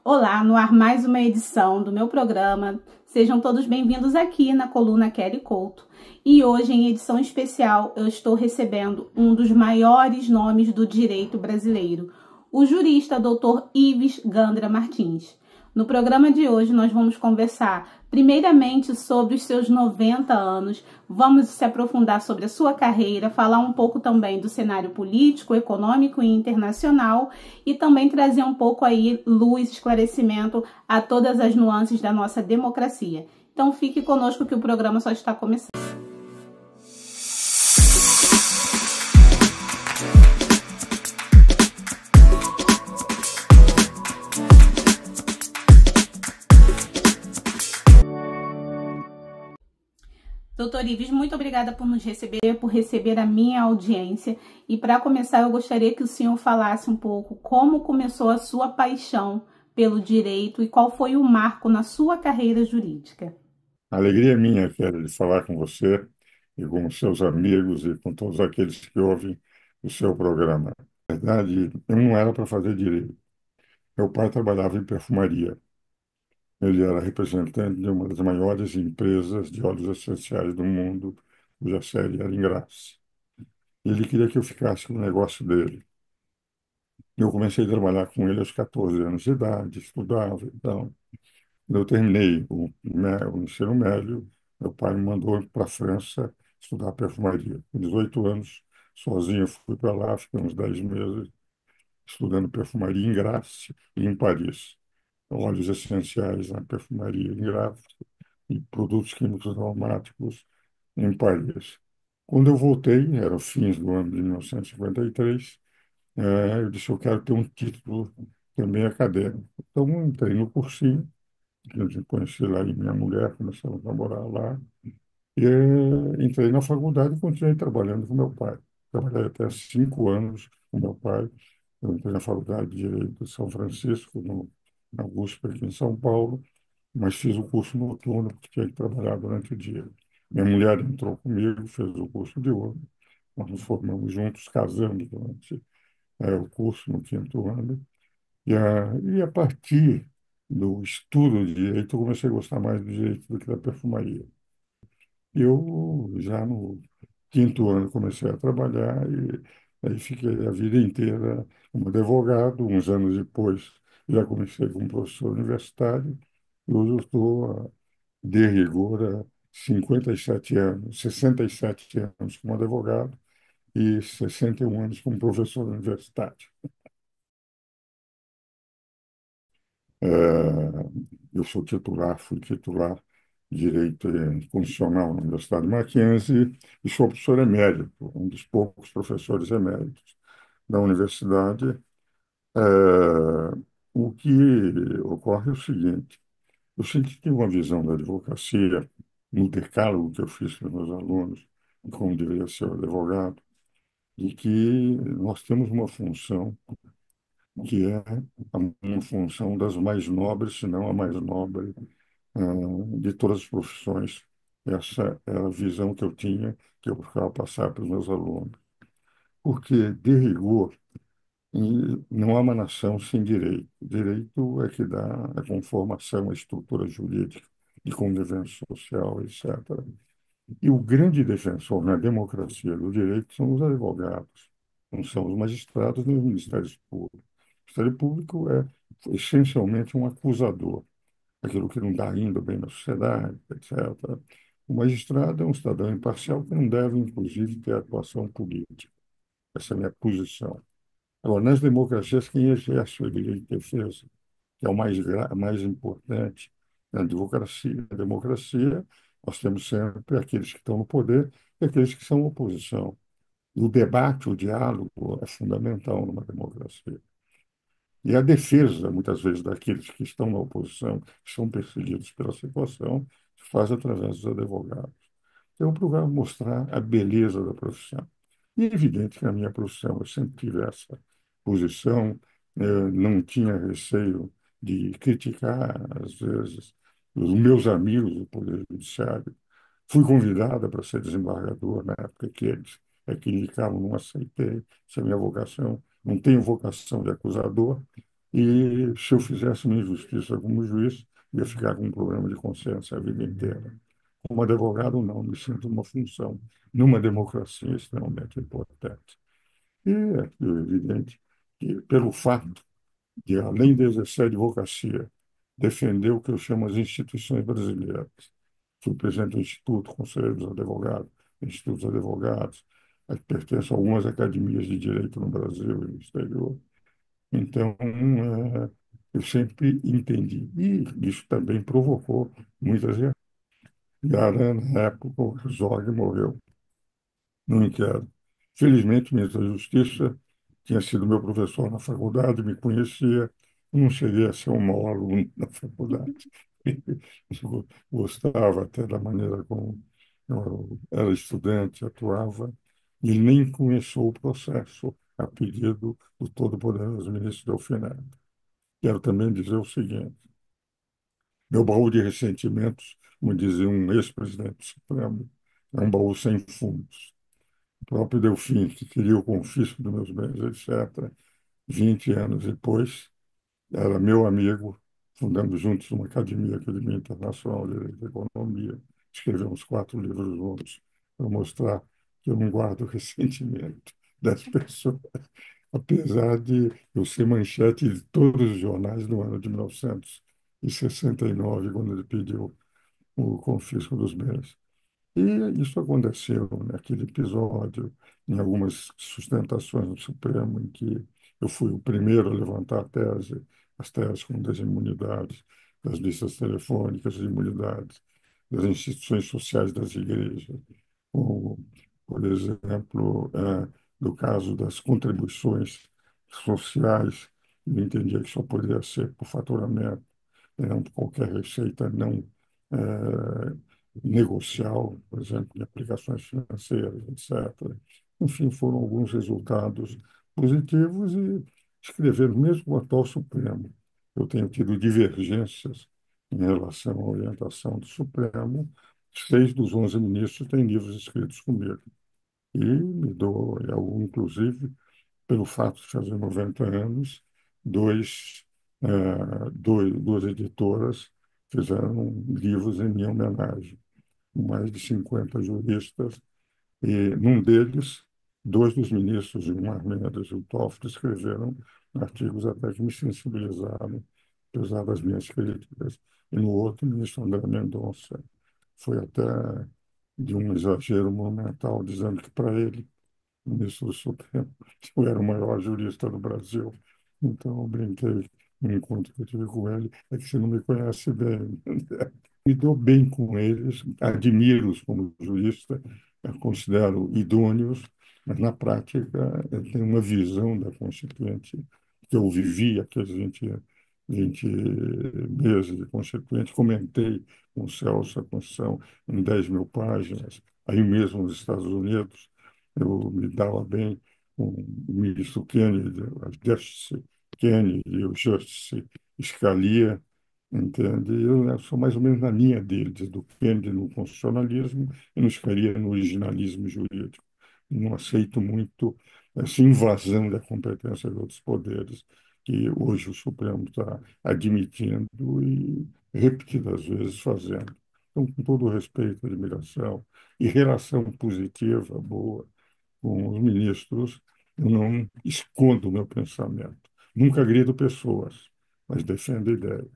Olá, no ar mais uma edição do meu programa. Sejam todos bem-vindos aqui na coluna Kelly Couto. E hoje, em edição especial, eu estou recebendo um dos maiores nomes do direito brasileiro, o jurista Dr. Ives Gandra Martins. No programa de hoje, nós vamos conversar primeiramente sobre os seus 90 anos, vamos se aprofundar sobre a sua carreira, falar um pouco também do cenário político, econômico e internacional e também trazer um pouco aí luz, esclarecimento a todas as nuances da nossa democracia. Então fique conosco que o programa só está começando. Doutor Ives, muito obrigada por nos receber, por receber a minha audiência. E para começar, eu gostaria que o senhor falasse um pouco como começou a sua paixão pelo direito e qual foi o marco na sua carreira jurídica. A alegria é minha, Kelly, de falar com você e com os seus amigos e com todos aqueles que ouvem o seu programa. Na verdade, eu não era para fazer direito. Meu pai trabalhava em perfumaria. Ele era representante de uma das maiores empresas de óleos essenciais do mundo, cuja sede era em Graz. Ele queria que eu ficasse com o negócio dele. Eu comecei a trabalhar com ele aos 14 anos de idade, estudava, então. Quando eu terminei o ensino médio, meu pai me mandou para a França estudar perfumaria. Com 18 anos, sozinho, fui para lá, fiquei uns 10 meses estudando perfumaria em Grasse e em Paris. Óleos essenciais na perfumaria em Grasse e produtos químicos aromáticos em Paris. Quando eu voltei, era o fim do ano de 1953, eu disse, eu quero ter um título também acadêmico. Então, eu entrei no cursinho, que eu conheci lá em minha mulher, começamos a namorar lá. E entrei na faculdade e continuei trabalhando com meu pai. Trabalhei até 5 anos com meu pai. Eu entrei na Faculdade de Direito de São Francisco, na USP aqui em São Paulo, mas fiz o curso noturno porque tinha que trabalhar durante o dia. Minha mulher entrou comigo, fez o curso de diurno. Nós nos formamos juntos, casamos durante o curso no quinto ano. E a partir do estudo de direito, eu comecei a gostar mais do direito do que da perfumaria. Eu, já no quinto ano, comecei a trabalhar e aí fiquei a vida inteira como advogado. Uns anos depois, já comecei como professor universitário. E hoje eu estou, de rigor, há 57 anos, 67 anos como advogado e 61 anos como professor universitário. Eh, eu sou titular, fui titular de Direito Constitucional na Universidade Mackenzie e sou professor emérito, um dos poucos professores eméritos da universidade. O que ocorre é o seguinte: eu sempre tive uma visão da advocacia, no decálogo que eu fiz para os meus alunos, de como deveria ser o advogado, de que nós temos uma função que é uma função das mais nobres, se não a mais nobre, de todas as profissões. Essa é a visão que eu tinha, que eu buscava passar para os meus alunos. Porque, de rigor, não há uma nação sem direito. Direito é que dá a conformação, a estrutura jurídica de convivência social, etc. E o grande defensor na democracia do direito são os advogados, não são os magistrados nem os ministérios públicos. O Ministério Público é essencialmente um acusador, aquilo que não está indo bem na sociedade, etc. O magistrado é um cidadão imparcial que não deve, inclusive, ter atuação política. Essa é a minha posição. Agora, nas democracias, quem exerce o direito de defesa, que é o mais importante na democracia, nós temos sempre aqueles que estão no poder e aqueles que são oposição. E o debate, o diálogo é fundamental numa democracia. E a defesa, muitas vezes, daqueles que estão na oposição, que são perseguidos pela situação, se faz através dos advogados. Então, eu procuro mostrar a beleza da profissão. E é evidente que na minha profissão eu sempre tive essa posição, não tinha receio de criticar, às vezes, os meus amigos do Poder Judiciário. Fui convidada para ser desembargador na época que eles que indicavam, não aceitei, essa é a minha vocação. Não tenho vocação de acusador, E se eu fizesse minha justiça como juiz, ia ficar com um problema de consciência a vida inteira. Como advogado, não, me sinto uma função numa democracia extremamente importante. E é evidente que, pelo fato de, além de exercer a advocacia, defender o que eu chamo as instituições brasileiras, fui presidente do Instituto, Conselheiro dos Advogados, Institutos de Advogados, pertenço a algumas academias de direito no Brasil e no exterior. Então, eu sempre entendi. E isso também provocou muitas reações. Yara, na época, o Zog morreu no inquérito. Felizmente, o ministro da Justiça tinha sido meu professor na faculdade, me conhecia, eu não cheguei a ser um mau aluno na faculdade. Gostava até da maneira como eu era estudante, atuava, e nem começou o processo a pedido do todo-poderoso ministro Delfim Neto. Quero também dizer o seguinte: meu baú de ressentimentos, como dizia um ex-presidente do Supremo, é um baú sem fundos. O próprio Delfim, que queria o confisco dos meus bens, etc., 20 anos depois, era meu amigo, fundamos juntos uma academia internacional de Direito e Economia. Escrevemos 4 livros juntos para mostrar que eu não guardo ressentimento das pessoas, apesar de eu ser manchete de todos os jornais no ano de 1969, quando ele pediu o confisco dos bens. E isso aconteceu naquele episódio, em algumas sustentações no Supremo, em que eu fui o primeiro a levantar a tese, as teses como das imunidades, das listas telefônicas de imunidades, das instituições sociais das igrejas, como, por exemplo, no caso das contribuições sociais, eu entendia que só poderia ser por faturamento, não por qualquer receita não eh, negocial, por exemplo, em aplicações financeiras, etc. Enfim, foram alguns resultados positivos e escrever, mesmo com o atual Supremo, eu tenho tido divergências em relação à orientação do Supremo. 6 dos 11 ministros têm livros escritos comigo. E me dou, inclusive, pelo fato de fazer 90 anos, duas editoras fizeram livros em minha homenagem, mais de 50 juristas, e num deles, 2 dos ministros, Gilmar Mendes e o Toffoli, escreveram artigos até que me sensibilizaram, apesar das minhas críticas. E no outro, o ministro André Mendonça foi até de um exagero monumental, dizendo que para ele, o ministro do Supremo, eu era o maior jurista do Brasil. Então, eu brinquei no encontro que eu tive com ele, é que você não me conhece bem. Me dou bem com eles, admiro-os como jurista, considero idôneos, mas na prática eu tenho uma visão da Constituinte que eu vivi aqueles 20 meses de Constituinte, comentei com o Celso a Constituição em 10 mil páginas, aí mesmo nos Estados Unidos, eu me dava bem com o ministro Kennedy, a Justice Kennedy e o Justice Scalia, entende? Eu sou mais ou menos na linha deles, do Kennedy no constitucionalismo e não Scalia no originalismo jurídico. Não aceito muito essa invasão da competência de outros poderes que hoje o Supremo está admitindo e repetidas vezes fazendo. Então, com todo o respeito, admiração e relação positiva, boa, com os ministros, eu não escondo o meu pensamento. Nunca agrido pessoas, mas defendo ideias.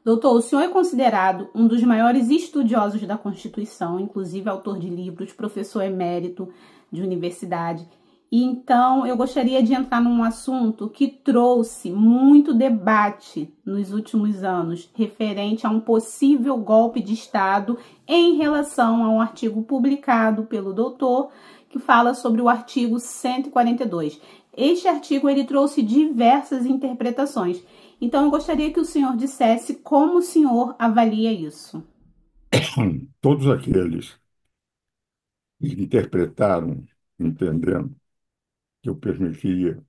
Doutor, o senhor é considerado um dos maiores estudiosos da Constituição, inclusive autor de livros, professor emérito de universidade. E então eu gostaria de entrar num assunto que trouxe muito debate nos últimos anos, referente a um possível golpe de Estado em relação a um artigo publicado pelo doutor, que fala sobre o artigo 142. Este artigo ele trouxe diversas interpretações. Então, eu gostaria que o senhor dissesse como o senhor avalia isso. Todos aqueles que interpretaram, entendendo que eu permitiria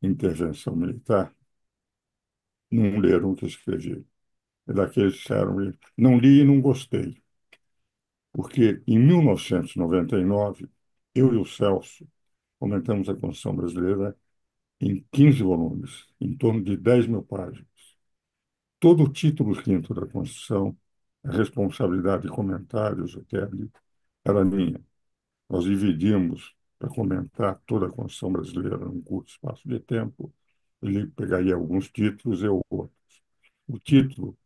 intervenção militar, não leram o que eu escrevi. É daqueles que disseram, não li e não gostei. Porque em 1999, eu e o Celso comentamos a Constituição Brasileira em 15 volumes, em torno de 10 mil páginas. Todo o título quinto da Constituição, a responsabilidade de comentários, o Kelly, era minha. Nós dividimos para comentar toda a Constituição brasileira num curto espaço de tempo. Ele pegaria alguns títulos e eu outros. O título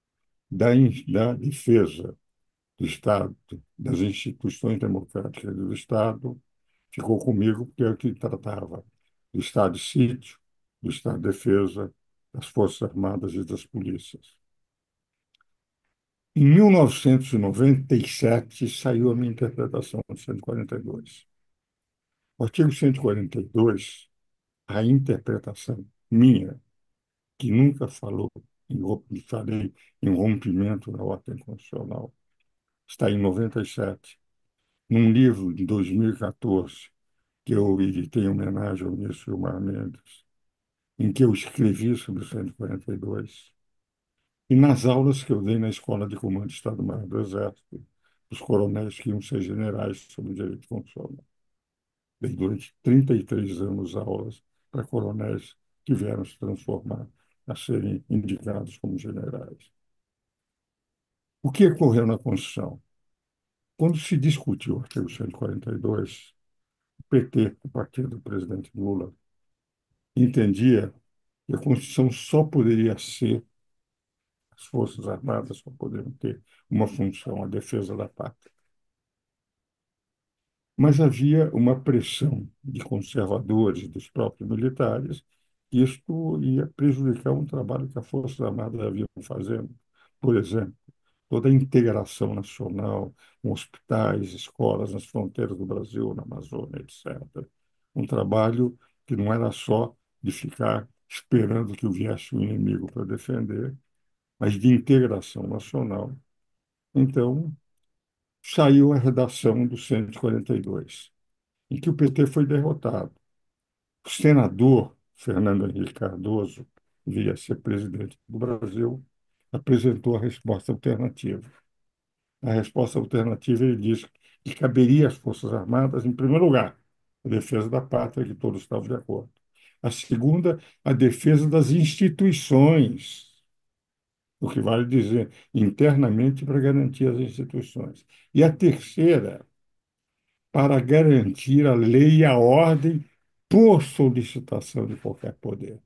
da defesa do Estado, das instituições democráticas do Estado, ficou comigo, porque é o que tratava do Estado de sítio, do Estado de defesa, das Forças Armadas e das polícias. Em 1997, saiu a minha interpretação do 142. O artigo 142, a interpretação minha, que nunca falei em rompimento da ordem constitucional, está em 97. Num livro de 2014, que eu editei em homenagem ao ministro Gilmar Mendes, em que eu escrevi sobre o 142, e nas aulas que eu dei na Escola de Comando do Estado-Maior do Exército, os coronéis que iam ser generais sobre o direito constitucional. Dei durante 33 anos aulas para coronéis que vieram se transformar a serem indicados como generais. O que ocorreu na Constituição? Quando se discutiu o artigo 142, o PT, o partido do presidente Lula, entendia que a Constituição só poderia ser, as Forças Armadas só poderiam ter uma função, a defesa da pátria. Mas havia uma pressão de conservadores, dos próprios militares, que isto ia prejudicar um trabalho que as Forças Armadas haviam fazendo. Por exemplo, toda a integração nacional, com hospitais, escolas nas fronteiras do Brasil, na Amazônia, etc. Um trabalho que não era só de ficar esperando que viesse o inimigo para defender, mas de integração nacional. Então, saiu a redação do 142, em que o PT foi derrotado. O senador Fernando Henrique Cardoso, que viria a ser presidente do Brasil, apresentou a resposta alternativa. A resposta alternativa, ele diz que caberia às Forças Armadas, em primeiro lugar, a defesa da pátria, que todos estavam de acordo. A segunda, a defesa das instituições, o que vale dizer, internamente para garantir as instituições. E a terceira, para garantir a lei e a ordem por solicitação de qualquer poder.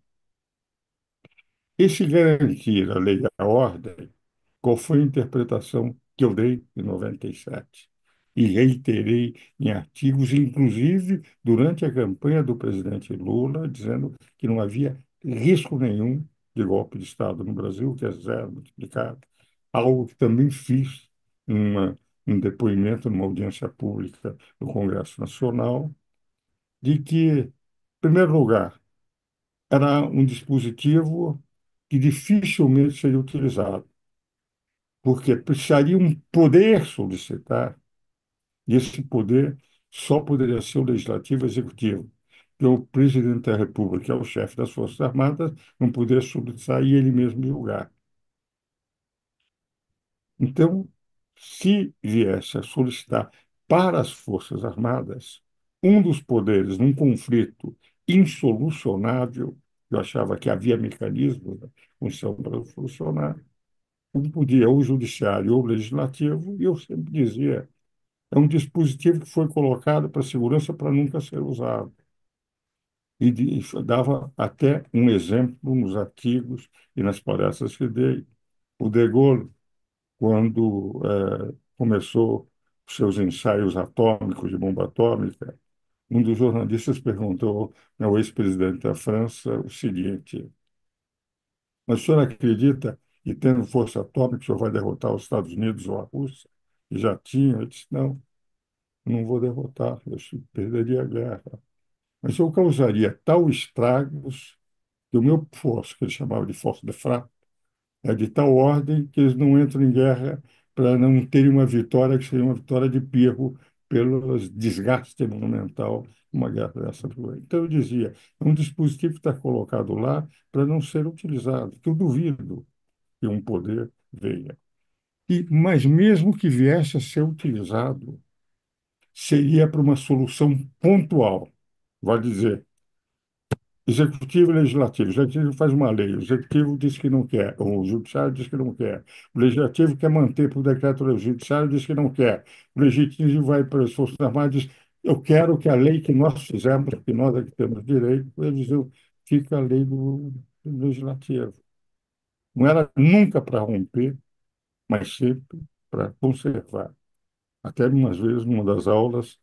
Esse garantir a lei e a ordem, qual foi a interpretação que eu dei em 97? E reiterei em artigos, inclusive durante a campanha do presidente Lula, dizendo que não havia risco nenhum de golpe de Estado no Brasil, que é zero multiplicado. Algo que também fiz um depoimento numa audiência pública no Congresso Nacional, de que, em primeiro lugar, era um dispositivo que dificilmente seria utilizado, porque precisaria um poder solicitar, e esse poder só poderia ser o legislativo e executivo. Porque o presidente da República, que é o chefe das Forças Armadas, não poderia solicitar e ele mesmo julgar. Então, se viesse a solicitar para as Forças Armadas um dos poderes num conflito insolucionável, eu achava que havia mecanismos da Constituição para solucionar, um podia ou o judiciário ou o legislativo, e eu sempre dizia, é um dispositivo que foi colocado para segurança para nunca ser usado. Dava até um exemplo nos artigos e nas palestras que dei. O De Gaulle, quando começou os seus ensaios atômicos de bomba atômica, um dos jornalistas perguntou ao ex-presidente da França o seguinte: mas o senhor acredita que, tendo força atômica, o senhor vai derrotar os Estados Unidos ou a Rússia? E já tinha. Ele disse: não, não vou derrotar, eu perderia a guerra. Mas eu causaria tal estragos que o meu força, que ele chamava de força de frappe, é de tal ordem que eles não entram em guerra para não terem uma vitória que seria uma vitória de pirro pelo desgaste monumental uma guerra dessa. Então eu dizia, é um dispositivo que está colocado lá para não ser utilizado, que eu duvido que um poder venha. Mas mesmo que viesse a ser utilizado, seria para uma solução pontual. Vale dizer, Executivo e legislativo. O executivo faz uma lei, o executivo diz que não quer, o judiciário diz que não quer. O legislativo quer manter por decreto, o judiciário diz que não quer. O legislativo vai para as Forças Armadas e diz: eu quero que a lei que nós fizemos, que nós aqui temos direito, eles dizem, fica a lei do legislativo. Não era nunca para romper, mas sempre para conservar. Até umas vezes, numa das aulas,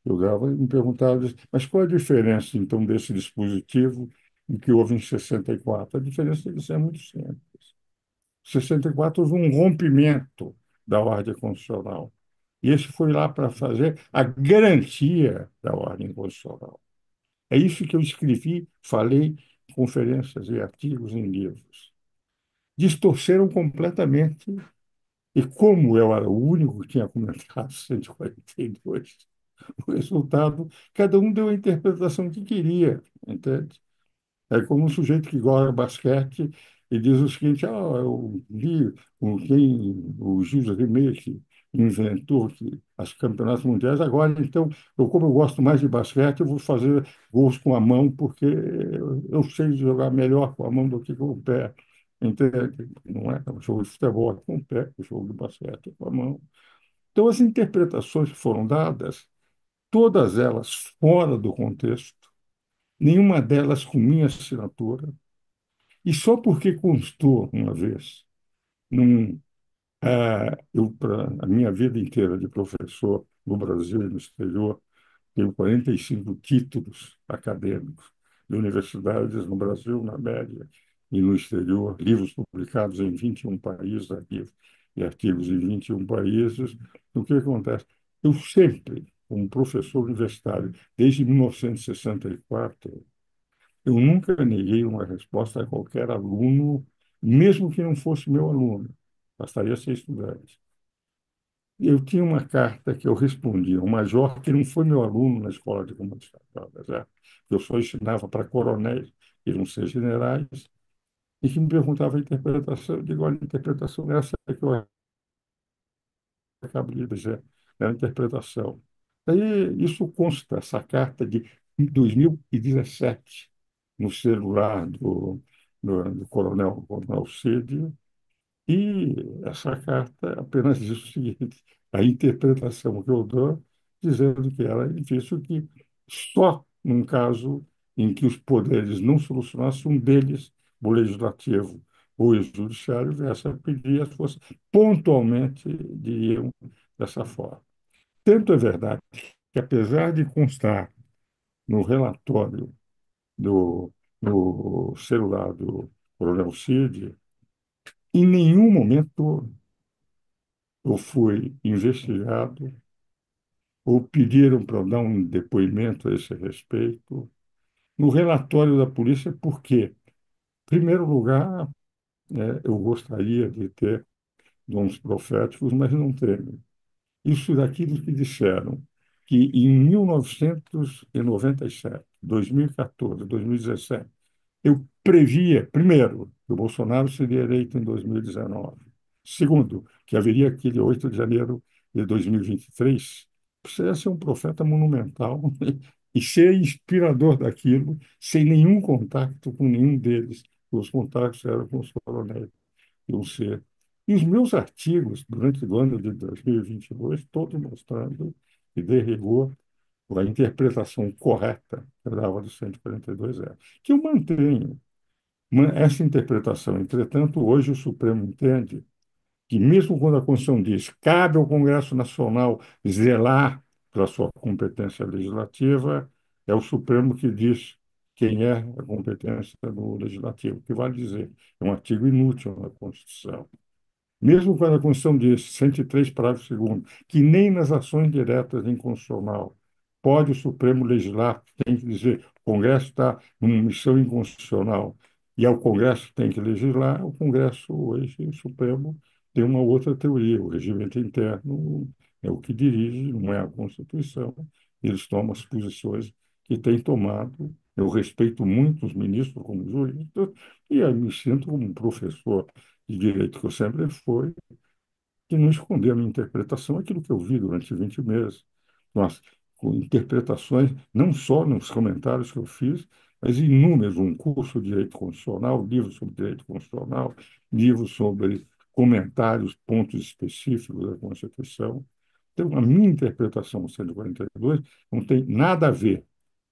eu dava e me perguntava, mas qual a diferença, então, desse dispositivo em que houve em 64? A diferença disso é muito simples. Em 64 houve um rompimento da ordem constitucional. E esse foi lá para fazer a garantia da ordem constitucional. É isso que eu escrevi, falei em conferências e artigos em livros. Distorceram completamente. E como eu era o único que tinha comentado 142, o resultado, cada um deu a interpretação que queria, entende? É como um sujeito que gosta de basquete e diz o seguinte: eu li o Gilles Rimet, que inventou as campeonatos mundiais, agora, então, como eu gosto mais de basquete, eu vou fazer gols com a mão, porque eu sei jogar melhor com a mão do que com o pé. Entende? Não é um jogo de futebol é com o pé, o jogo de basquete é com a mão. Então, as interpretações que foram dadas, todas elas fora do contexto, nenhuma delas com minha assinatura, e só porque constou uma vez, num, a minha vida inteira de professor no Brasil e no exterior, tenho 45 títulos acadêmicos de universidades no Brasil, na média, e no exterior, livros publicados em 21 países, e artigos em 21 países. O que acontece? Eu sempre, como professor universitário, desde 1964, eu nunca neguei uma resposta a qualquer aluno, mesmo que não fosse meu aluno, bastaria ser estudante. Eu tinha uma carta que eu respondia, um major que não foi meu aluno na escola de comandos estatais, eu só ensinava para coronéis, que iam ser generais, e que me perguntava a interpretação. Eu digo: olha, a interpretação é essa que eu acabo de dizer, é a interpretação. Daí, isso consta, essa carta de 2017, no celular do coronel Cid, e essa carta apenas diz o seguinte: a interpretação que eu dou, dizendo que era difícil que só num caso em que os poderes não solucionassem, um deles, o legislativo ou o judiciário, viesse a pedir as forças, pontualmente diriam dessa forma. Tanto é verdade que, apesar de constar no relatório do celular do Coronel Cid, em nenhum momento eu fui investigado ou pediram para eu dar um depoimento a esse respeito. No relatório da polícia, por quê? Em primeiro lugar, eu gostaria de ter dons proféticos, mas não tenho. Isso daquilo que disseram que em 1997, 2014, 2017, eu previa, primeiro, que o Bolsonaro seria eleito em 2019. Segundo, que haveria aquele 8 de janeiro de 2023. Precisa ser um profeta monumental e ser inspirador daquilo, sem nenhum contato com nenhum deles. Os contatos eram com os coronéis do C. E os meus artigos, durante o ano de 2022, todos mostrando que, de rigor, a interpretação correta que eu dava do 142 é que eu mantenho. Essa interpretação, entretanto, hoje o Supremo entende que, mesmo quando a Constituição diz cabe ao Congresso Nacional zelar pela sua competência legislativa, é o Supremo que diz quem é a competência do Legislativo, que vale dizer, é um artigo inútil na Constituição. Mesmo quando a Constituição diz, 103, parágrafo 2º, que nem nas ações diretas de inconstitucional pode o Supremo legislar, tem que dizer, o Congresso está numa missão inconstitucional e é o Congresso que tem que legislar, o Congresso hoje, o Supremo, tem uma outra teoria, o regimento interno é o que dirige, não é a Constituição, eles tomam as posições que têm tomado. Eu respeito muito os ministros como juristas e aí me sinto como um professor de direito que eu sempre fui, que não esconder a minha interpretação, aquilo que eu vi durante 20 meses. Nós, com interpretações, não só nos comentários que eu fiz, mas inúmeros, um curso de direito constitucional, livros sobre direito constitucional, livros sobre comentários, pontos específicos da Constituição. Então, a minha interpretação do 142 não tem nada a ver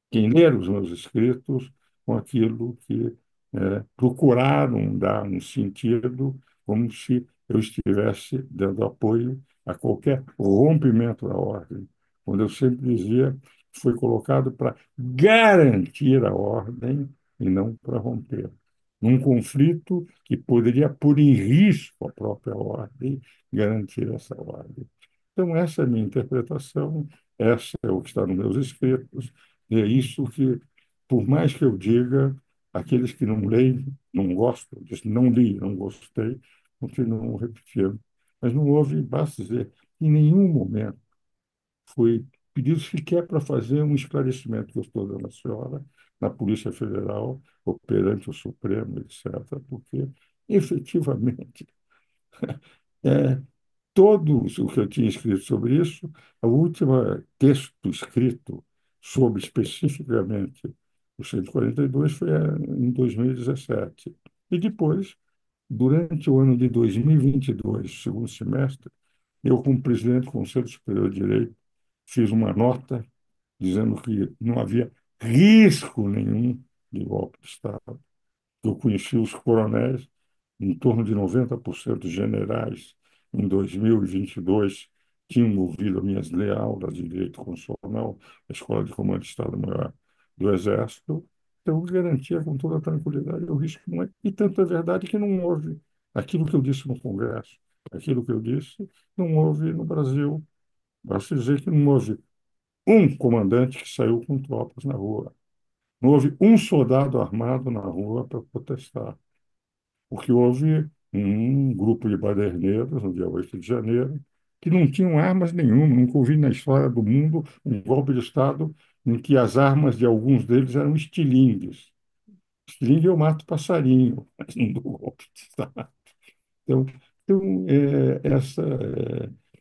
quem ler os meus escritos com aquilo que procuraram dar um sentido, como se eu estivesse dando apoio a qualquer rompimento da ordem, quando eu sempre dizia que foi colocado para garantir a ordem e não para romper. Num conflito que poderia pôr em risco a própria ordem, garantir essa ordem. Então, essa é a minha interpretação, essa é o que está nos meus escritos, e é isso que, por mais que eu diga, aqueles que não leem, não gostam, dizem, não li, não gostei, continuam repetindo. Mas não houve, basta dizer, em nenhum momento foi pedido sequer para fazer um esclarecimento que eu estou dando à senhora na Polícia Federal ou perante o Supremo, etc., porque, efetivamente, é, todos o que eu tinha escrito sobre isso, o último texto escrito sobre especificamente o 142 foi em 2017. E depois, durante o ano de 2022, segundo semestre, eu, como presidente do Conselho Superior de Direito, fiz uma nota dizendo que não havia risco nenhum de golpe de Estado. Eu conheci os coronéis, em torno de 90% generais, em 2022, tinham ouvido as minhas aulas de direito constitucional, a Escola de Comando de Estado-Maior do Exército. Então, eu garantia com toda tranquilidade o risco não é. E tanto é verdade que não houve aquilo que eu disse no Congresso, aquilo que eu disse, não houve no Brasil. Basta dizer que não houve um comandante que saiu com tropas na rua. Não houve um soldado armado na rua para protestar, porque houve um grupo de baderneiros, no dia 8 de janeiro, que não tinham armas nenhuma. Nunca ouvi na história do mundo um golpe de Estado em que as armas de alguns deles eram estilingues. Estilingue eu mato passarinho, mas não dou golpe de Estado. Então, essa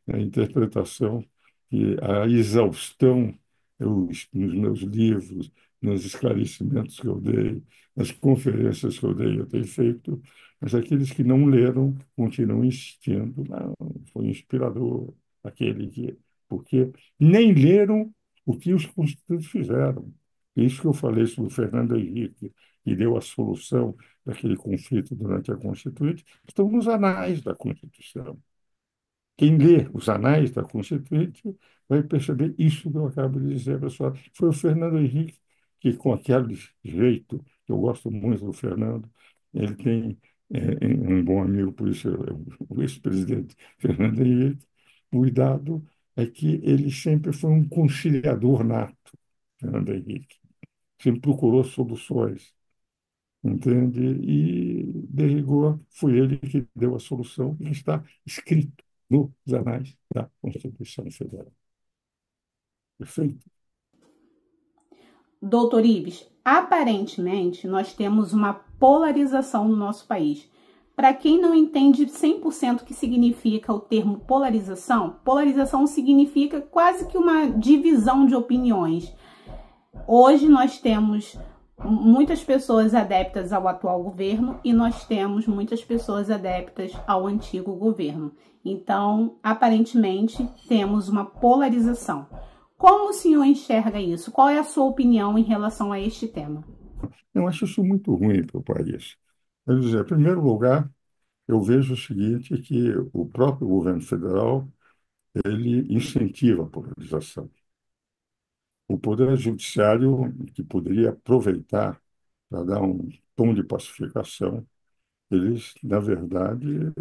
é a interpretação que a exaustão, nos meus livros, nos esclarecimentos que eu dei, nas conferências que eu tenho feito, mas aqueles que não leram continuam insistindo. Não, foi inspirador aquele que... Porque nem leram o que os constituintes fizeram. Isso que eu falei sobre o Fernando Henrique, que deu a solução daquele conflito durante a Constituinte, estão nos anais da Constituição. Quem lê os anais da Constituinte vai perceber isso que eu acabo de dizer, pessoal. Foi o Fernando Henrique que, com aquele jeito, que eu gosto muito do Fernando, ele tem um bom amigo, por isso o ex-presidente Fernando Henrique, o cuidado é que ele sempre foi um conciliador nato, Fernando Henrique. Sempre procurou soluções, entende? E, de rigor, foi ele que deu a solução e está escrito nos anais da Constituição Federal. Perfeito? Doutor Ives, aparentemente nós temos uma polarização no nosso país. Para quem não entende 100% o que significa o termo polarização, polarização significa quase que uma divisão de opiniões. Hoje nós temos muitas pessoas adeptas ao atual governo e nós temos muitas pessoas adeptas ao antigo governo. Então, aparentemente, temos uma polarização. Como o senhor enxerga isso? Qual é a sua opinião em relação a este tema? Eu acho isso muito ruim para o país. Quer dizer, em primeiro lugar, eu vejo o seguinte, que o próprio governo federal, ele incentiva a polarização. O Poder Judiciário, que poderia aproveitar para dar um tom de pacificação, eles, na verdade,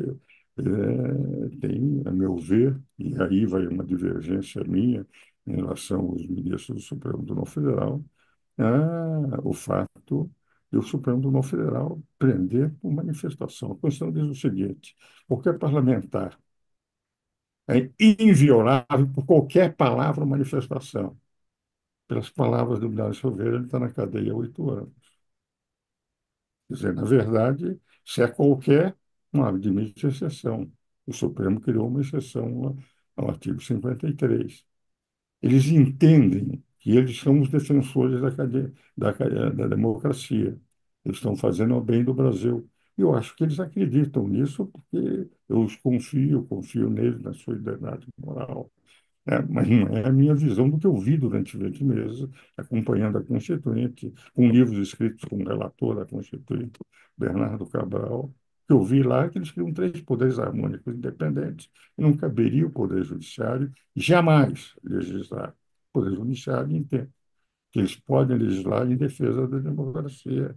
têm, a meu ver, e aí vai uma divergência minha em relação aos ministros do Supremo Tribunal Federal, o fato de o Supremo Tribunal Federal prender por manifestação. A Constituição diz o seguinte: qualquer parlamentar é inviolável por qualquer palavra ou manifestação. Pelas palavras do Milhão Silveira, ele está na cadeia há 8 anos. Quer dizer, na verdade, se é qualquer, não admite exceção. O Supremo criou uma exceção ao artigo 53. Eles entendem que eles são os defensores da democracia. Eles estão fazendo o bem do Brasil. E eu acho que eles acreditam nisso porque eu os confio neles, na solidariedade moral. Mas não é a minha visão do que eu vi durante 20 meses, acompanhando a Constituinte, com livros escritos com o relator da Constituinte, Bernardo Cabral, que eu vi lá que eles criam três poderes harmônicos independentes, e não caberia o Poder Judiciário jamais legislar. O Poder Judiciário entende que eles podem legislar em defesa da democracia.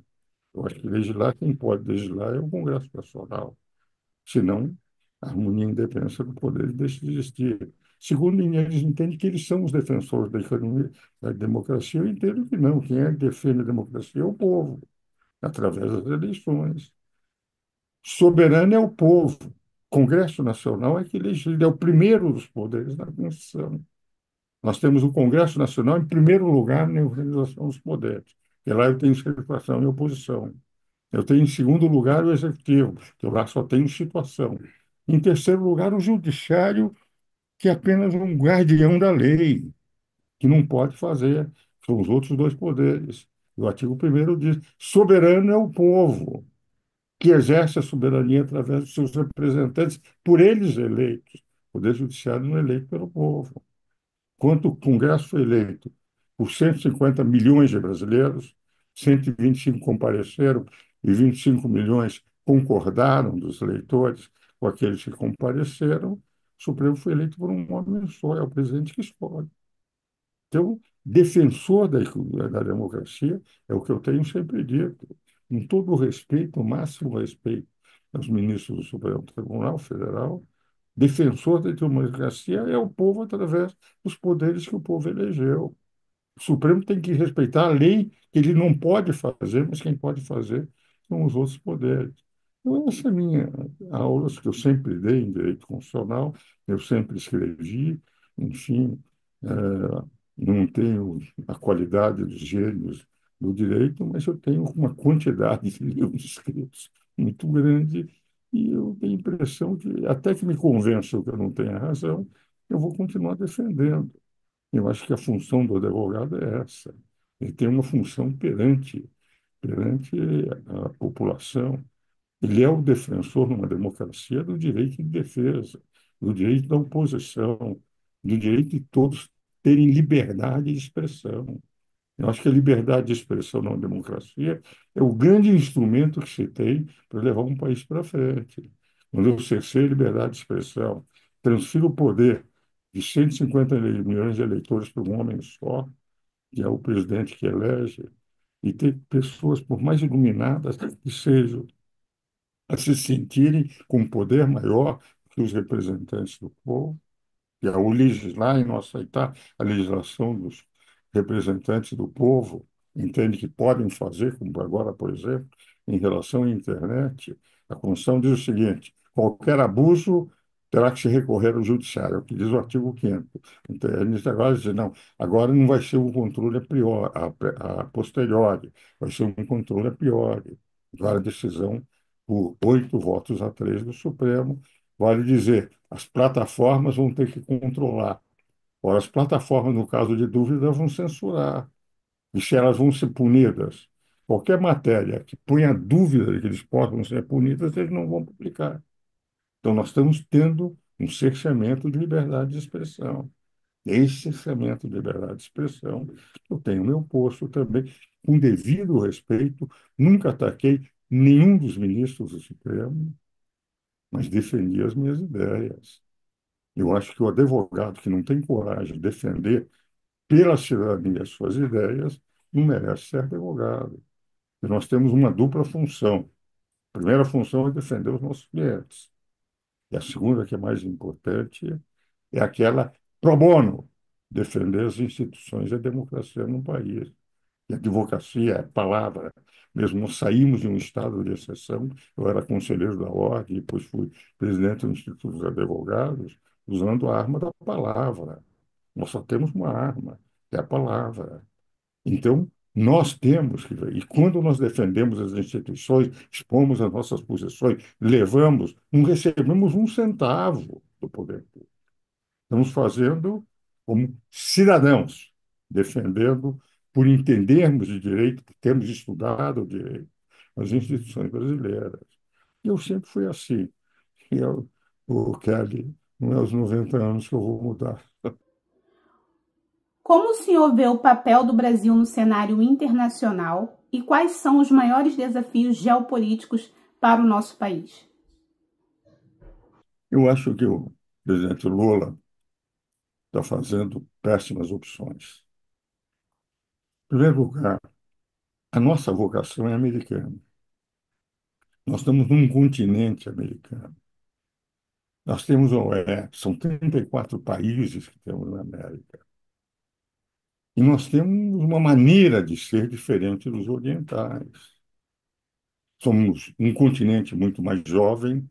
Eu acho que legislar, quem pode legislar é o Congresso Nacional. Senão, a harmonia e a independência do poder deixa de existir. Segundo mim, eles entendem que eles são os defensores da economia, da democracia. Eu entendo que não. Quem é que defende a democracia é o povo, através das eleições. Soberano é o povo. Congresso Nacional é que legisla, é o primeiro dos poderes da Constituição. Nós temos o Congresso Nacional em primeiro lugar na organização dos poderes, porque lá eu tenho situação e oposição. Eu tenho em segundo lugar o executivo, que eu lá só tenho situação. Em terceiro lugar, o judiciário, que é apenas um guardião da lei, que não pode fazer. São os outros dois poderes. O artigo primeiro diz: soberano é o povo, que exerce a soberania através dos seus representantes, por eles eleitos. O poder judiciário não é eleito pelo povo. Quanto o Congresso foi eleito por 150 milhões de brasileiros, 125 compareceram e 25 milhões concordaram dos eleitores com aqueles que compareceram, o Supremo foi eleito por um homem só, é o presidente que escolhe. Então, defensor da democracia é o que eu tenho sempre dito, com todo o respeito, o máximo respeito aos ministros do Supremo Tribunal Federal. Defensor da democracia é o povo através dos poderes que o povo elegeu. O Supremo tem que respeitar a lei que ele não pode fazer, mas quem pode fazer são os outros poderes. Então, essa é a minha aula que eu sempre dei em direito constitucional, eu sempre escrevi, enfim, não tenho a qualidade dos gênios do direito, mas eu tenho uma quantidade de livros escritos muito grande e eu tenho a impressão que, até que me convençam que eu não tenho razão, eu vou continuar defendendo. Eu acho que a função do advogado é essa. Ele tem uma função perante a população. Ele é o defensor, numa democracia, do direito de defesa, do direito da oposição, do direito de todos terem liberdade de expressão. Eu acho que a liberdade de expressão na democracia é o grande instrumento que se tem para levar um país para frente. Quando eu cerceio a liberdade de expressão, transfiro o poder de 150 milhões de eleitores para um homem só, que é o presidente que elege, e ter pessoas, por mais iluminadas que sejam, a se sentirem com um poder maior que os representantes do povo, que ao legislar e não aceitar a legislação dos representantes do povo, entende que podem fazer, como agora, por exemplo, em relação à internet, a Constituição diz o seguinte: qualquer abuso terá que se recorrer ao judiciário, é o que diz o artigo 5º. Então, eles agora dizem, não, agora não vai ser um controle a posteriori, vai ser um controle a priori. Agora a decisão por 8 votos a 3 do Supremo. Vale dizer, as plataformas vão ter que controlar. Ora, as plataformas, no caso de dúvida, vão censurar. E se elas vão ser punidas, qualquer matéria que ponha dúvida de que eles possam ser punidas, eles não vão publicar. Então, nós estamos tendo um cerceamento de liberdade de expressão. Esse cerceamento de liberdade de expressão, eu tenho meu posto também, com devido respeito, nunca ataquei nenhum dos ministros do Supremo, mas defendi as minhas ideias. Eu acho que o advogado que não tem coragem de defender pela cidadania as suas ideias não merece ser advogado. E nós temos uma dupla função. A primeira função é defender os nossos clientes. E a segunda, que é mais importante, é aquela pro bono, defender as instituições e a democracia no país. E a advocacia é palavra. Mesmo nós saímos de um estado de exceção, eu era conselheiro da ordem, depois fui presidente do Instituto dos Advogados, usando a arma da palavra. Nós só temos uma arma, que é a palavra. Então, nós temos que ver. E quando nós defendemos as instituições, expomos as nossas posições, levamos, não recebemos um centavo do poder público. Estamos fazendo como cidadãos. defendendo, por entendermos de direito, por termos estudado o direito, as instituições brasileiras. E eu sempre fui assim. E eu, o Kelly, não é aos 90 anos que eu vou mudar. Como o senhor vê o papel do Brasil no cenário internacional e quais são os maiores desafios geopolíticos para o nosso país? Eu acho que o presidente Lula está fazendo péssimas opções. Em primeiro lugar, a nossa vocação é americana. Nós estamos num continente americano. Nós temos a OEA, são 34 países que temos na América. E nós temos uma maneira de ser diferente dos orientais. Somos um continente muito mais jovem,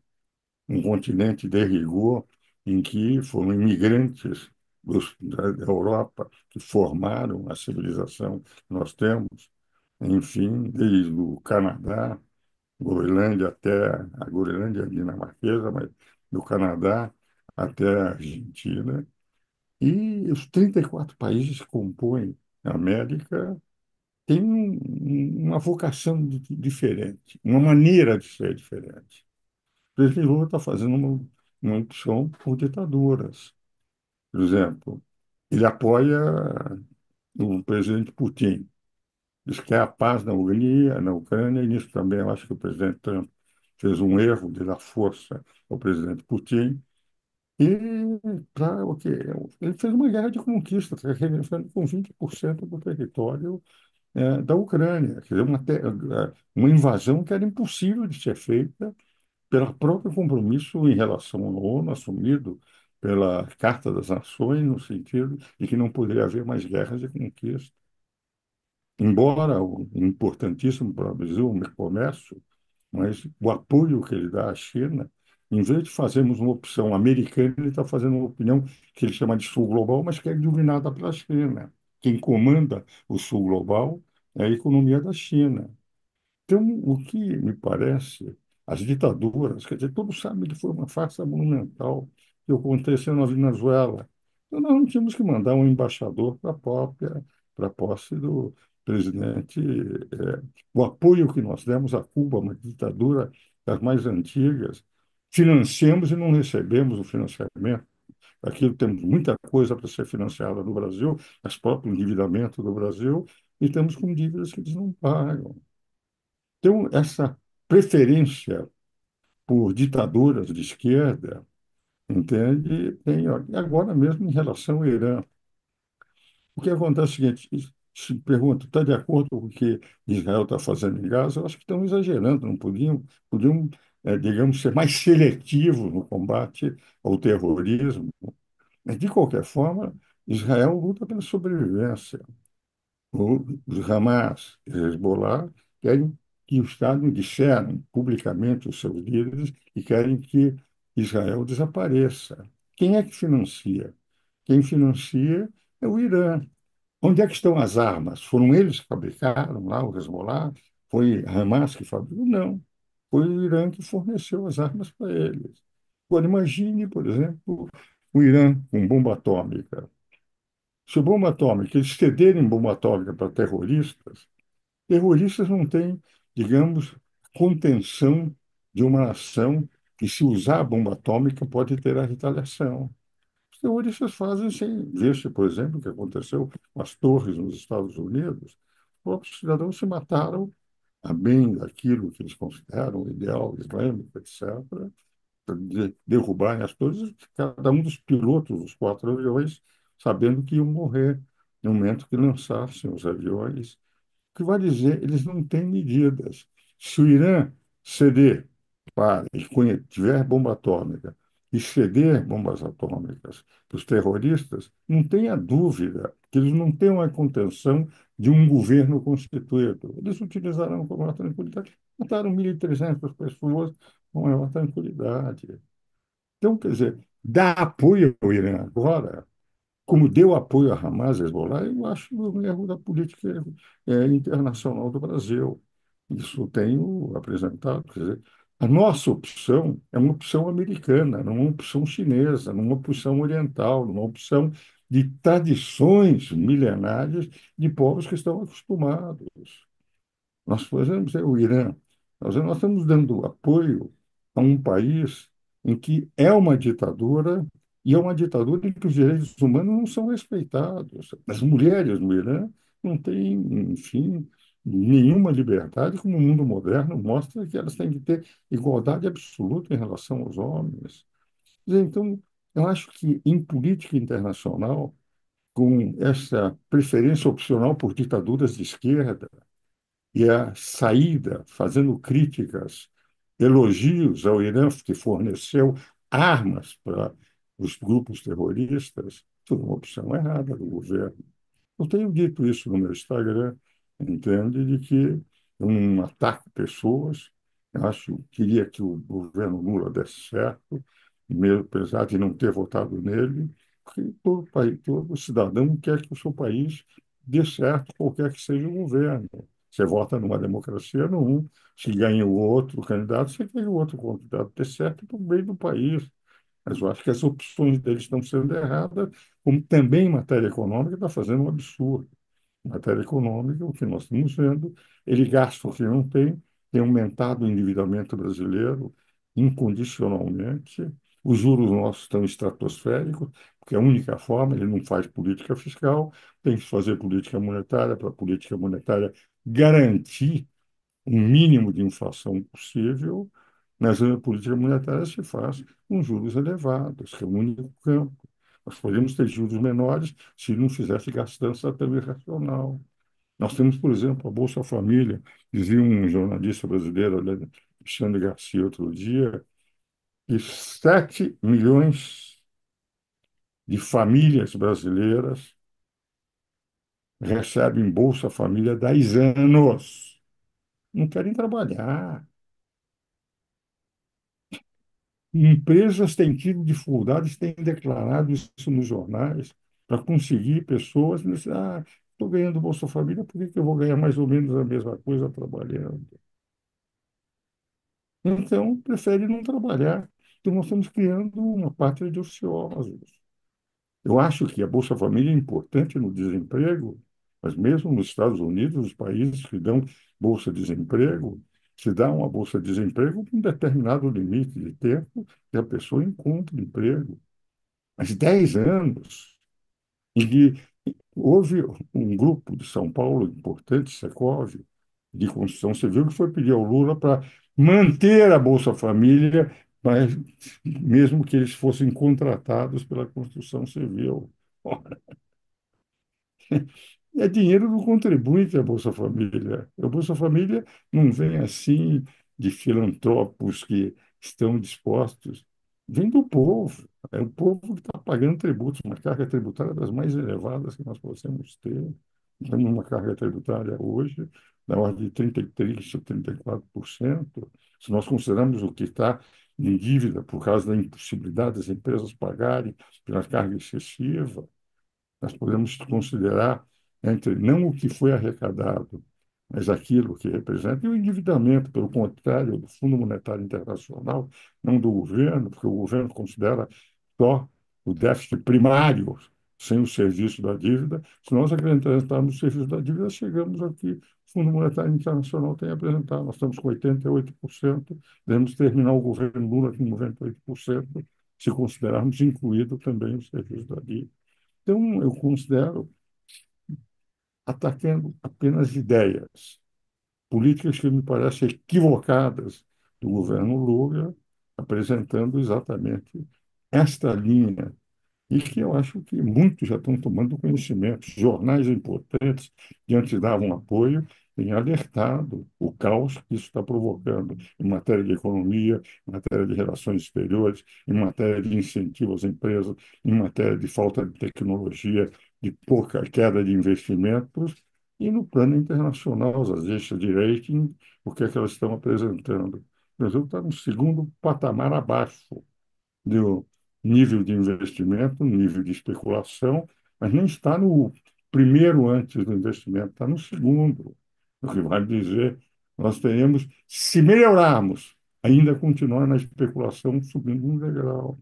um continente de rigor, em que foram imigrantes da Europa que formaram a civilização que nós temos, enfim, desde o Canadá, Groenlândia até a Groenlândia dinamarquesa, mas do Canadá até a Argentina. E os 34 países que compõem a América têm uma vocação diferente, uma maneira de ser diferente. O presidente Lula está fazendo uma opção por ditaduras. Por exemplo, ele apoia o presidente Putin, diz que quer a paz na Ucrânia, e nisso também eu acho que o presidente Trump fez um erro de dar força ao presidente Putin. E para o quê? Ele fez uma guerra de conquista, está referenciando com 20% do território da Ucrânia. Quer dizer, uma invasão que era impossível de ser feita pelo próprio compromisso em relação à ONU, assumido pela Carta das Nações, no sentido de que não poderia haver mais guerras de conquista. Embora importantíssimo para o Brasil, o comércio, mas o apoio que ele dá à China, em vez de fazermos uma opção americana, ele está fazendo uma opinião que ele chama de Sul Global, mas que é dominada pela China. Quem comanda o Sul Global é a economia da China. Então, o que me parece, as ditaduras, quer dizer, todos sabem que foi uma farsa monumental que aconteceu na Venezuela. Então, nós não tínhamos que mandar um embaixador para a posse do presidente. O apoio que nós demos a Cuba, uma ditadura das mais antigas, financiamos e não recebemos o financiamento. Aqui temos muita coisa para ser financiada no Brasil, mas próprio endividamento do Brasil, e estamos com dívidas que eles não pagam. Então, essa preferência por ditaduras de esquerda, entende? Tem, ó, e agora mesmo em relação ao Irã. O que acontece é o seguinte, se pergunta, está de acordo com o que Israel está fazendo em Gaza? Eu acho que estão exagerando, não podiam, digamos, ser mais seletivos no combate ao terrorismo. Mas, de qualquer forma, Israel luta pela sobrevivência. Os Hamas e Hezbollah querem que o Estado disseram publicamente os seus líderes e querem que Israel desapareça. Quem é que financia? Quem financia é o Irã. Onde é que estão as armas? Foram eles que fabricaram lá o Hezbollah? Foi Hamas que fabricou? Não. Foi o Irã que forneceu as armas para eles. Agora, imagine, por exemplo, o Irã com bomba atômica. Se bomba atômica, eles cederem bomba atômica para terroristas, terroristas não têm, digamos, contenção de uma ação que, se usar a bomba atômica, pode ter a retaliação. Os terroristas fazem sem ver-se, por exemplo, o que aconteceu com as torres nos Estados Unidos. Os próprios cidadãos se mataram a bem daquilo que eles consideram o ideal islâmico, etc., derrubarem as torres, cada um dos pilotos dos 4 aviões sabendo que iam morrer no momento que lançassem os aviões. O que vai dizer, eles não têm medidas. Se o Irã ceder e tiver bomba atômica e ceder bombas atômicas para os terroristas, não tenha dúvida que eles não têm uma contenção de um governo constituído. Eles utilizarão com maior tranquilidade. Mataram 1.300 pessoas com maior tranquilidade. Então, quer dizer, dar apoio ao Irã agora, como deu apoio a Hamas e Hezbollah, eu acho um erro da política internacional do Brasil. Isso tenho apresentado. Quer dizer, a nossa opção é uma opção americana, não é uma opção chinesa, não é uma opção oriental, não é uma opção de tradições milenárias de povos que estão acostumados. Nós, por exemplo, o Irã, nós estamos dando apoio a um país em que é uma ditadura e é uma ditadura em que os direitos humanos não são respeitados. As mulheres no Irã não têm, enfim, nenhuma liberdade, como o mundo moderno mostra que elas têm que ter igualdade absoluta em relação aos homens. Então, eu acho que em política internacional, com essa preferência opcional por ditaduras de esquerda, e a saída, fazendo críticas, elogios ao Irã, que forneceu armas para os grupos terroristas, foi uma opção errada do governo. Eu tenho dito isso no meu Instagram, entende, de que um ataque a pessoas, eu acho, queria que o governo Lula desse certo, mesmo apesar de não ter votado nele, porque todo, país, todo cidadão quer que o seu país dê certo, qualquer que seja o governo. Você vota numa democracia num, se ganha o outro candidato, você quer que o outro candidato dê certo para o bem do país. Mas eu acho que as opções deles estão sendo erradas, como também em matéria econômica está fazendo um absurdo. Em matéria econômica, o que nós estamos vendo, ele gasta o que não tem, tem aumentado o endividamento brasileiro incondicionalmente, os juros nossos estão estratosféricos, porque é a única forma, ele não faz política fiscal, tem que fazer política monetária para a política monetária garantir um mínimo de inflação possível, mas a política monetária se faz com juros elevados, que é o único campo. Nós podemos ter juros menores se não fizesse gastança tão irracional. Nós temos, por exemplo, a Bolsa Família, dizia um jornalista brasileiro, Alexandre Garcia, outro dia, que 7 milhões de famílias brasileiras recebem Bolsa Família há 10 anos. Não querem trabalhar. Empresas têm tido dificuldades, têm declarado isso nos jornais, para conseguir pessoas. Estou ganhando Bolsa Família, por que que eu vou ganhar mais ou menos a mesma coisa trabalhando? Então, prefere não trabalhar. Então, nós estamos criando uma pátria de ociosos. Eu acho que a Bolsa Família é importante no desemprego, mas mesmo nos Estados Unidos, os países que dão Bolsa Desemprego, se dá uma Bolsa Desemprego com um determinado limite de tempo que a pessoa encontra emprego. Mas 10 anos, em que houve um grupo de São Paulo importante, Secov, de construção civil, que foi pedir ao Lula para manter a Bolsa Família, mas mesmo que eles fossem contratados pela construção civil. É dinheiro do contribuinte a Bolsa Família. A Bolsa Família não vem assim de filantropos que estão dispostos, vem do povo. É o povo que está pagando tributos, uma carga tributária das mais elevadas que nós possamos ter. Temos uma carga tributária hoje na ordem de 33% a 34%. Se nós considerarmos o que está em dívida por causa da impossibilidade das empresas pagarem pela carga excessiva, nós podemos considerar entre não o que foi arrecadado, mas aquilo que representa, e o endividamento, pelo contrário, do Fundo Monetário Internacional, não do governo, porque o governo considera só o déficit primário, sem o serviço da dívida. Se nós acrescentarmos o serviço da dívida, chegamos ao que o Fundo Monetário Internacional tem apresentado. Nós estamos com 88%, devemos terminar o governo Lula com 98%, se considerarmos incluído também o serviço da dívida. Então, eu considero atacando apenas ideias, políticas que me parecem equivocadas do governo Lula, apresentando exatamente esta linha e que eu acho que muitos já estão tomando conhecimento. Jornais importantes que antes davam apoio têm alertado o caos que isso está provocando em matéria de economia, em matéria de relações exteriores, em matéria de incentivo às empresas, em matéria de falta de tecnologia, de pouca queda de investimentos, e no plano internacional, as agências de rating, o que é que elas estão apresentando? O Brasil está no segundo patamar abaixo do nível de investimento, nível de especulação, mas nem está no primeiro antes do investimento, está no segundo. O que vai dizer, nós teremos, se melhorarmos, ainda continuar na especulação subindo um degrau.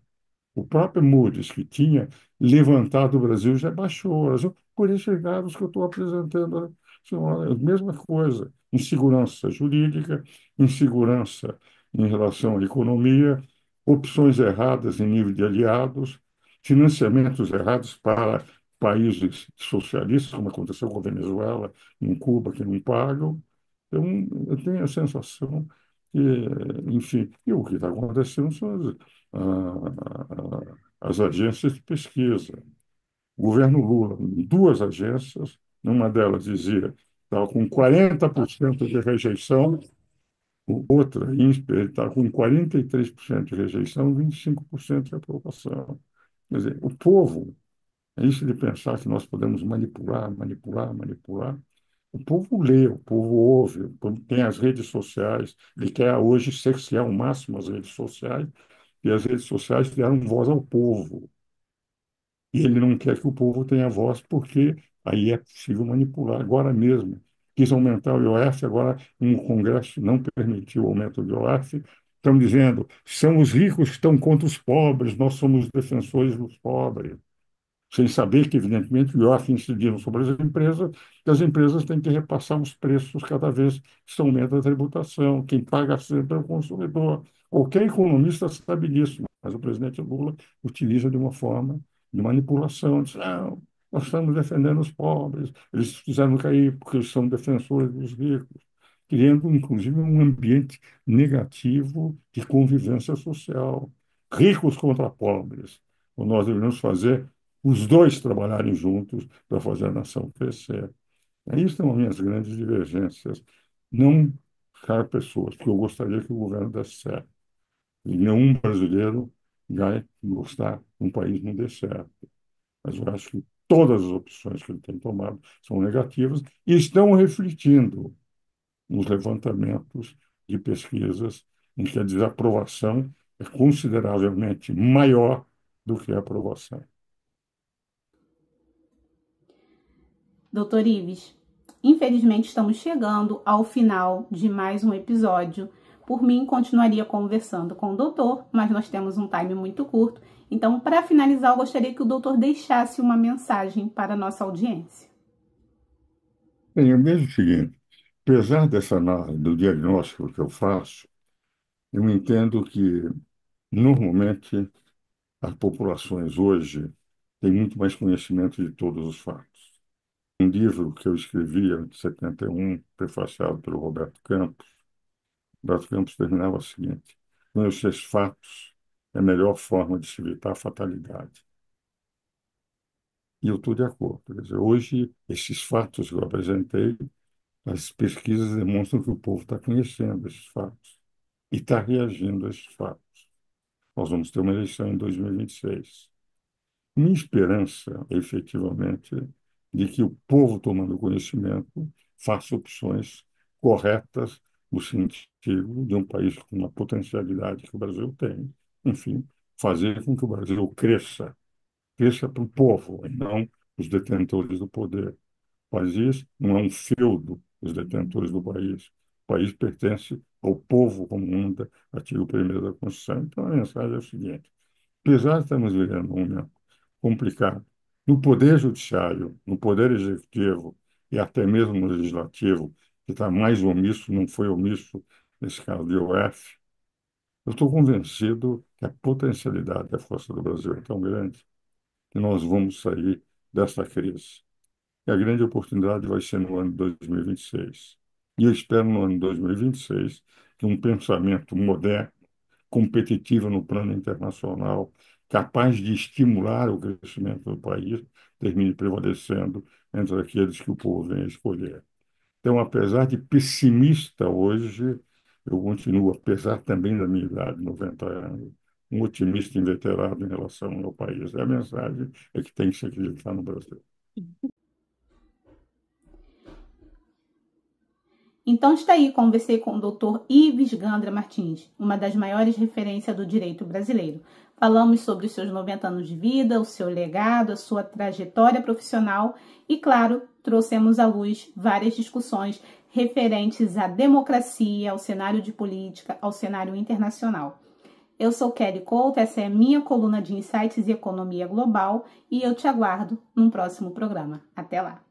O próprio Moody's, que tinha levantado o Brasil, já baixou. Por esses dados que eu estou apresentando, são a mesma coisa. Insegurança jurídica, insegurança em relação à economia, opções erradas em nível de aliados, financiamentos errados para países socialistas, como aconteceu com a Venezuela, em Cuba, que não pagam. Então, eu tenho a sensação que, enfim, e o que está acontecendo são as agências de pesquisa. O governo Lula, duas agências, uma delas dizia estava com 40% de rejeição, outra, INSPE, estava com 43% de rejeição e 25% de aprovação. Quer dizer, o povo, é isso de pensar que nós podemos manipular, manipular, manipular. O povo lê, o povo ouve, o povo tem as redes sociais, ele quer hoje cercear ao máximo as redes sociais, e as redes sociais deram voz ao povo. E ele não quer que o povo tenha voz, porque aí é possível manipular. Agora mesmo, quis aumentar o IOF, agora um Congresso não permitiu o aumento do IOF. Estão dizendo, são os ricos que estão contra os pobres, nós somos defensores dos pobres, sem saber que, evidentemente, o IOF incidiram sobre as empresas, que as empresas têm que repassar os preços cada vez que se aumenta a tributação. Quem paga sempre é o consumidor. Qualquer economista sabe disso, mas o presidente Lula utiliza de uma forma de manipulação. Diz, não, nós estamos defendendo os pobres, eles fizeram cair porque eles são defensores dos ricos, criando, inclusive, um ambiente negativo de convivência social. Ricos contra pobres. O nós devemos fazer os dois trabalharem juntos para fazer a nação crescer. Aí estão as minhas grandes divergências. Não ficar pessoas, porque eu gostaria que o governo desse certo. E nenhum brasileiro vai gostar que um país não dê certo. Mas eu acho que todas as opções que ele tem tomado são negativas e estão refletindo nos levantamentos de pesquisas em que a desaprovação é consideravelmente maior do que a aprovação. Doutor Ives, infelizmente estamos chegando ao final de mais um episódio. Por mim, continuaria conversando com o doutor, mas nós temos um time muito curto. Então, para finalizar, eu gostaria que o doutor deixasse uma mensagem para a nossa audiência. Bem, eu vejo o seguinte, apesar do diagnóstico que eu faço, eu entendo que, normalmente, as populações hoje têm muito mais conhecimento de todos os fatos. Um livro que eu escrevi em 71, prefaciado pelo Roberto Campos terminava o seguinte: conhecer os fatos é a melhor forma de se evitar a fatalidade. E eu estou de acordo. Quer dizer, hoje, esses fatos que eu apresentei, as pesquisas demonstram que o povo está conhecendo esses fatos e está reagindo a esses fatos. Nós vamos ter uma eleição em 2026. Minha esperança, efetivamente, de que o povo, tomando conhecimento, faça opções corretas no sentido de um país com uma potencialidade que o Brasil tem. Enfim, fazer com que o Brasil cresça, cresça para o povo, e não os detentores do poder. O país não é um feudo dos detentores do país. O país pertence ao povo, como manda artigo 1º da Constituição. Então, a mensagem é o seguinte: apesar de estarmos vivendo um momento complicado, no Poder Judiciário, no Poder Executivo e até mesmo no Legislativo, que está mais omisso, não foi omisso nesse caso do IOF, eu estou convencido que a potencialidade da força do Brasil é tão grande que nós vamos sair dessa crise. E a grande oportunidade vai ser no ano de 2026. E eu espero no ano de 2026 que um pensamento moderno, competitiva no plano internacional, capaz de estimular o crescimento do país, termine prevalecendo entre aqueles que o povo vem a escolher. Então, apesar de pessimista hoje, eu continuo, apesar também da minha idade, 90 anos, um otimista inveterado em relação ao meu país. E a mensagem é que tem que se acreditar no Brasil. Então está aí, conversei com o Dr. Ives Gandra Martins, uma das maiores referências do direito brasileiro. Falamos sobre os seus 90 anos de vida, o seu legado, a sua trajetória profissional e, claro, trouxemos à luz várias discussões referentes à democracia, ao cenário de política, ao cenário internacional. Eu sou Kelly Couto, essa é a minha coluna de Insights e Economia Global e eu te aguardo num próximo programa. Até lá!